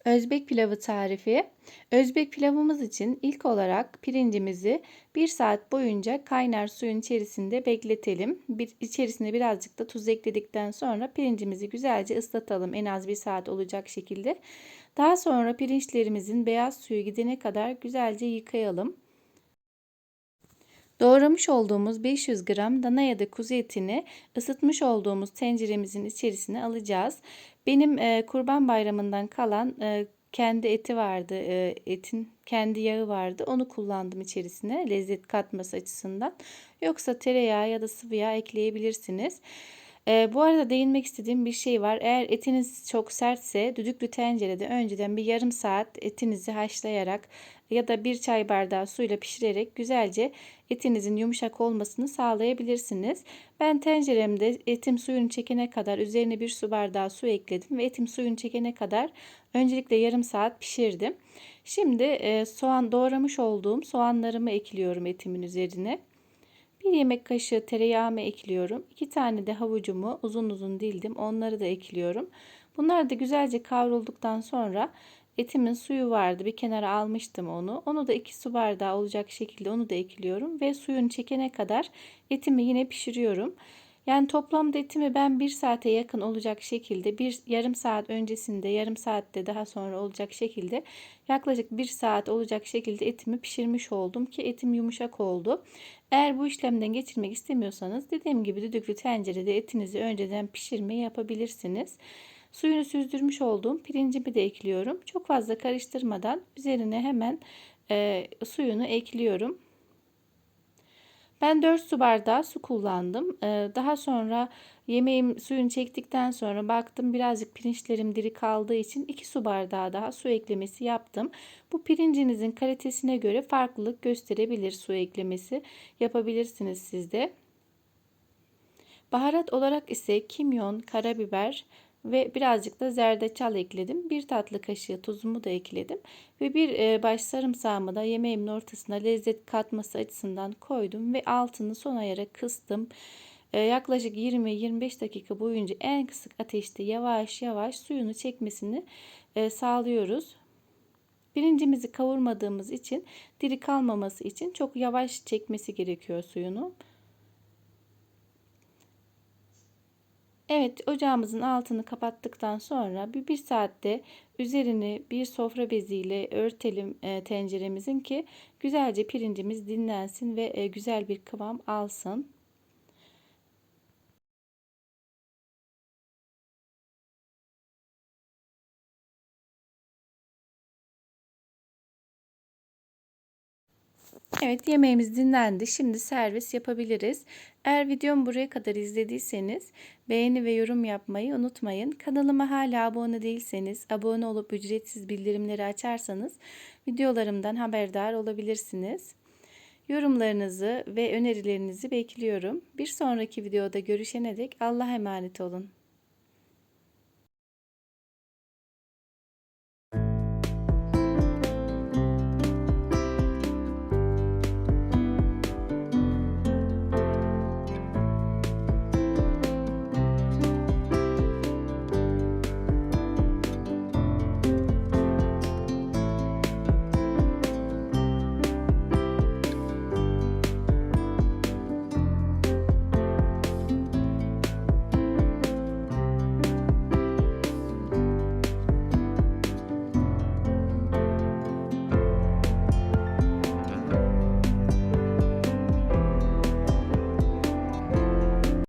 Özbek pilavı tarifi. Özbek pilavımız için ilk olarak pirincimizi 1 saat boyunca kaynar suyun içerisinde bekletelim. İçerisine birazcık da tuz ekledikten sonra pirincimizi güzelce ıslatalım en az 1 saat olacak şekilde. Daha sonra pirinçlerimizin beyaz suyu gidene kadar güzelce yıkayalım. Doğramış olduğumuz 500 gram dana ya da kuzu etini ısıtmış olduğumuz tenceremizin içerisine alacağız. Benim Kurban Bayramı'ndan kalan kendi eti vardı, etin kendi yağı vardı. Onu kullandım içerisine lezzet katması açısından. Yoksa tereyağı ya da sıvı yağ ekleyebilirsiniz. Bu arada değinmek istediğim bir şey var. Eğer etiniz çok sertse düdüklü tencerede önceden bir yarım saat etinizi haşlayarak ya da bir çay bardağı suyla pişirerek güzelce etinizin yumuşak olmasını sağlayabilirsiniz. Ben tenceremde etim suyunu çekene kadar üzerine bir su bardağı su ekledim ve etim suyunu çekene kadar öncelikle yarım saat pişirdim. Şimdi soğan doğramış olduğum soğanlarımı ekliyorum etimin üzerine. 1 yemek kaşığı tereyağımı ekliyorum. 2 tane de havucumu uzun uzun dildim. Onları da ekliyorum. Bunlar da güzelce kavrulduktan sonra etimin suyu vardı. Bir kenara almıştım onu. Onu da 2 su bardağı olacak şekilde onu da ekliyorum. Ve suyunu çekene kadar etimi yine pişiriyorum. Yani toplamda etimi ben 1 saate yakın olacak şekilde yarım saat öncesinde yarım saatte daha sonra olacak şekilde yaklaşık 1 saat olacak şekilde etimi pişirmiş oldum ki etim yumuşak oldu. Eğer bu işlemden geçirmek istemiyorsanız dediğim gibi düdüklü tencerede etinizi önceden pişirmeyi yapabilirsiniz. Suyunu süzdürmüş olduğum pirincimi de ekliyorum. Çok fazla karıştırmadan üzerine hemen suyunu ekliyorum. Ben 4 su bardağı su kullandım. Daha sonra yemeğim suyunu çektikten sonra baktım birazcık pirinçlerim diri kaldığı için 2 su bardağı daha su eklemesi yaptım. Bu pirincinizin kalitesine göre farklılık gösterebilir, su eklemesi yapabilirsiniz siz de. Baharat olarak ise kimyon, karabiber ve birazcık da zerdeçal ekledim. 1 tatlı kaşığı tuzumu da ekledim. Ve bir baş sarımsağımı da yemeğimin ortasına lezzet katması açısından koydum. Ve altını son ayara kıstım. Yaklaşık 20-25 dakika boyunca en kısık ateşte yavaş yavaş suyunu çekmesini sağlıyoruz. Pirincimizi kavurmadığımız için diri kalmaması için çok yavaş çekmesi gerekiyor suyunu. Evet, ocağımızın altını kapattıktan sonra bir saatte üzerini bir sofra beziyle örtelim tenceremizin ki güzelce pirincimiz dinlensin ve güzel bir kıvam alsın. Evet, yemeğimiz dinlendi. Şimdi servis yapabiliriz. Eğer videomu buraya kadar izlediyseniz beğeni ve yorum yapmayı unutmayın. Kanalıma hala abone değilseniz abone olup ücretsiz bildirimleri açarsanız videolarımdan haberdar olabilirsiniz. Yorumlarınızı ve önerilerinizi bekliyorum. Bir sonraki videoda görüşene dek Allah'a emanet olun.